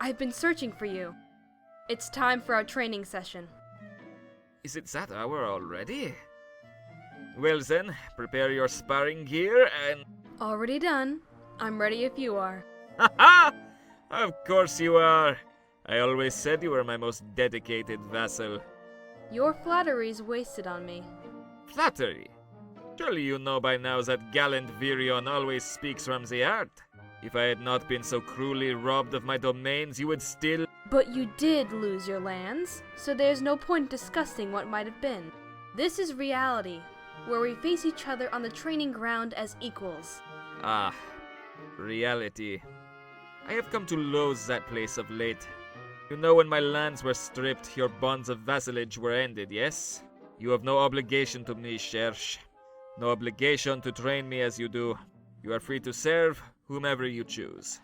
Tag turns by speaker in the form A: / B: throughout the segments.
A: I've been searching for you. It's time for our training session.
B: Is it that hour already? Well then, prepare your sparring gear and...
A: Already done. I'm ready if you are.
B: Haha! Of course you are. I always said you were my most dedicated vassal.
A: Your flattery's wasted on me.
B: Flattery? Surely you know by now that gallant Virion always speaks from the heart. If I had not been so cruelly robbed of my domains, you would still...
A: But you did lose your lands, so there's no point discussing what might have been. This is reality, where we face each other on the training ground as equals.
B: Ah, reality. I have come to loathe that place of late. You know, when my lands were stripped, your bonds of vassalage were ended, yes? You have no obligation to me, Cherche. No obligation to train me as you do. You are free to serve whomever you choose.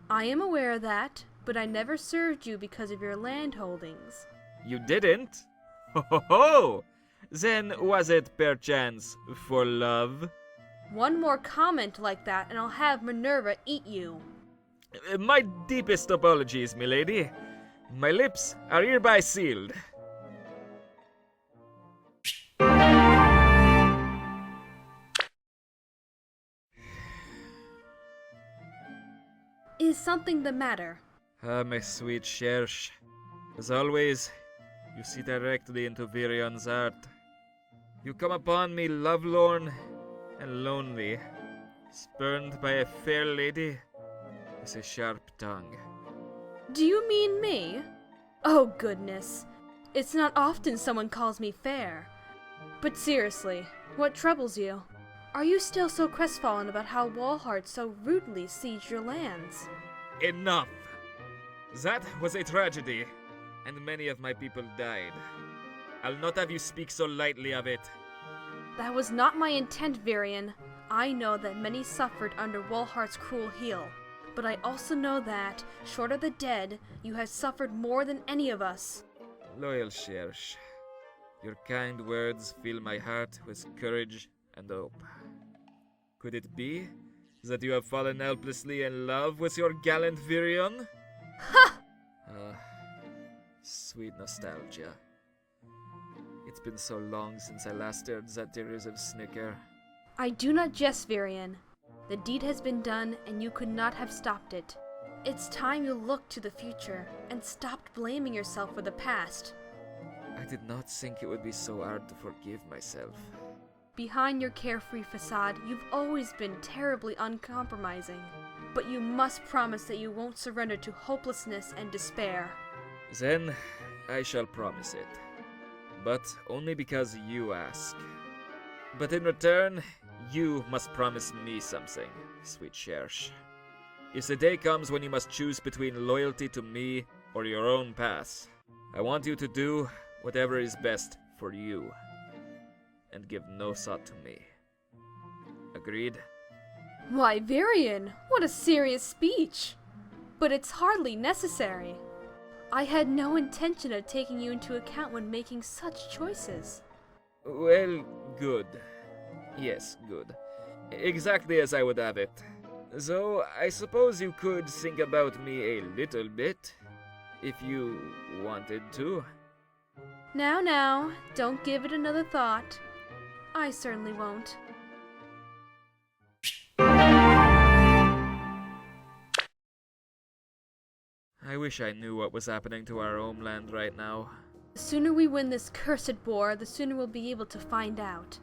A: I am aware of that, but I never served you because of your land holdings.
B: You didn't? Ho ho ho! Then was it perchance for love?
A: One more comment like that and I'll have Minerva eat you.
B: My deepest apologies, milady. My lips are hereby sealed.
A: Is something the matter?
B: Ah, my sweet Cherche. As always, you see directly into Virion's heart. You come upon me lovelorn and lonely, spurned by a fair lady with a sharp tongue.
A: Do you mean me? Oh goodness. It's not often someone calls me fair. But seriously, what troubles you? Are you still so crestfallen about how Walhart so rudely sieged your lands?
B: Enough! That was a tragedy, and many of my people died. I'll not have you speak so lightly of it.
A: That was not my intent, Virion. I know that many suffered under Walhart's cruel heel. But I also know that, short of the dead, you have suffered more than any of us.
B: Loyal Cherche, your kind words fill my heart with courage and hope. Could it be that you have fallen helplessly in love with your gallant Virion?
A: Ha!
B: Sweet nostalgia. It's been so long since I last heard that derisive snicker.
A: I do not jest, Virion. The deed has been done, and you could not have stopped it. It's time you looked to the future, and stopped blaming yourself for the past.
B: I did not think it would be so hard to forgive myself.
A: Behind your carefree facade, you've always been terribly uncompromising. But you must promise that you won't surrender to hopelessness and despair.
B: Then, I shall promise it. But only because you ask. But in return, you must promise me something, sweet Cherche. If the day comes when you must choose between loyalty to me or your own path, I want you to do whatever is best for you, and give no thought to me. Agreed?
A: Why, Virion, what a serious speech! But it's hardly necessary. I had no intention of taking you into account when making such choices.
B: Well, good. Yes, good. Exactly as I would have it. Though, I suppose you could think about me a little bit, if you wanted to.
A: Now, don't give it another thought. I certainly won't.
B: I wish I knew what was happening to our homeland right now.
A: The sooner we win this cursed war, the sooner we'll be able to find out.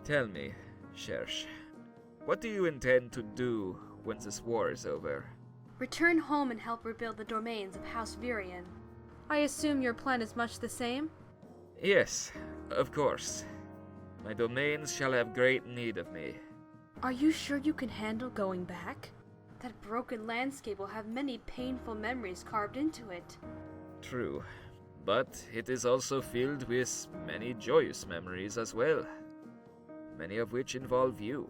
B: Tell me, Cherche, what do you intend to do when this war is over?
A: Return home and help rebuild the domains of House Virion. I assume your plan is much the same?
B: Yes, of course. My domains shall have great need of me.
A: Are you sure you can handle going back? That broken landscape will have many painful memories carved into it.
B: True, but it is also filled with many joyous memories as well, many of which involve you.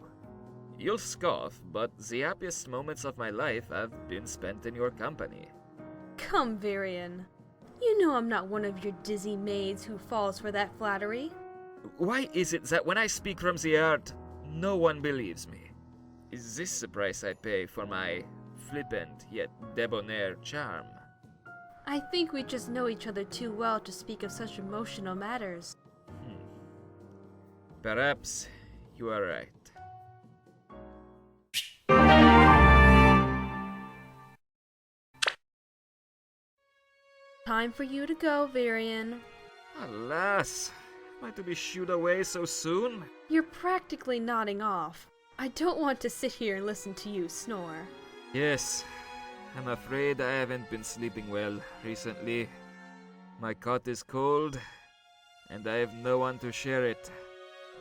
B: You'll scoff, but the happiest moments of my life have been spent in your company.
A: Come, Virion. You know I'm not one of your dizzy maids who falls for that flattery.
B: Why is it that when I speak from the heart, no one believes me? Is this the price I pay for my flippant yet debonair charm.
A: I think we just know each other too well to speak of such emotional matters.
B: Perhaps you are right.
A: Time for you to go, Virion.
B: Alas, am I to be shooed away so soon?
A: You're practically nodding off. I don't want to sit here and listen to you snore.
B: Yes, I'm afraid I haven't been sleeping well recently. My cot is cold, and I have no one to share it.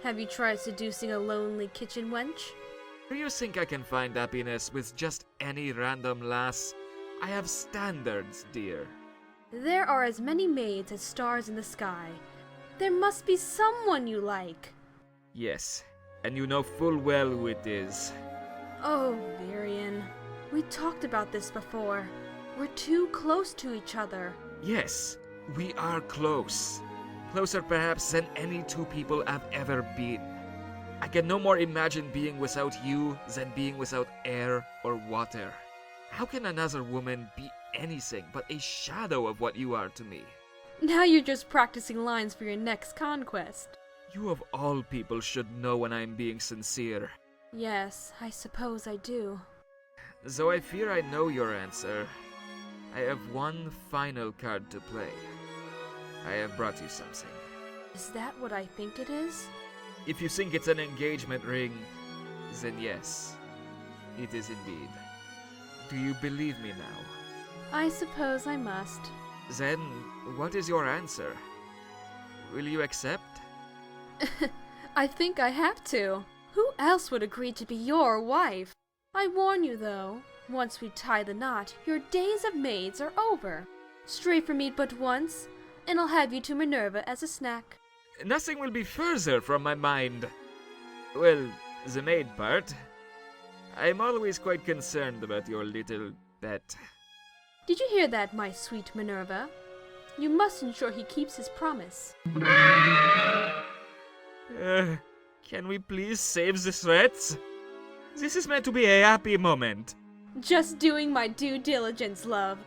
A: Have you tried seducing a lonely kitchen wench?
B: Do you think I can find happiness with just any random lass? I have standards, dear.
A: There are as many maids as stars in the sky. There must be someone you like.
B: Yes, and you know full well who it is.
A: Oh, Virion. We talked about this before. We're too close to each other.
B: Yes, we are close. Closer perhaps than any two people have ever been. I can no more imagine being without you than being without air or water. How can another woman be anything but a shadow of what you are to me?
A: Now you're just practicing lines for your next conquest.
B: You of all people should know when I'm being sincere.
A: Yes, I suppose I do.
B: Though I fear I know your answer, I have one final card to play. I have brought you something.
A: Is that what I think it is?
B: If you think it's an engagement ring, then yes, it is indeed. Do you believe me now?
A: I suppose I must.
B: Then, what is your answer? Will you accept?
A: I think I have to. Who else would agree to be your wife? I warn you, though, once we tie the knot, your days of maids are over. Stray from me but once, and I'll have you to Minerva as a snack.
B: Nothing will be further from my mind. Well, the maid part. I'm always quite concerned about your little pet.
A: Did you hear that, my sweet Minerva? You must ensure he keeps his promise.
B: Can we please save the threats? This is meant to be a happy moment.
A: Just doing my due diligence, love.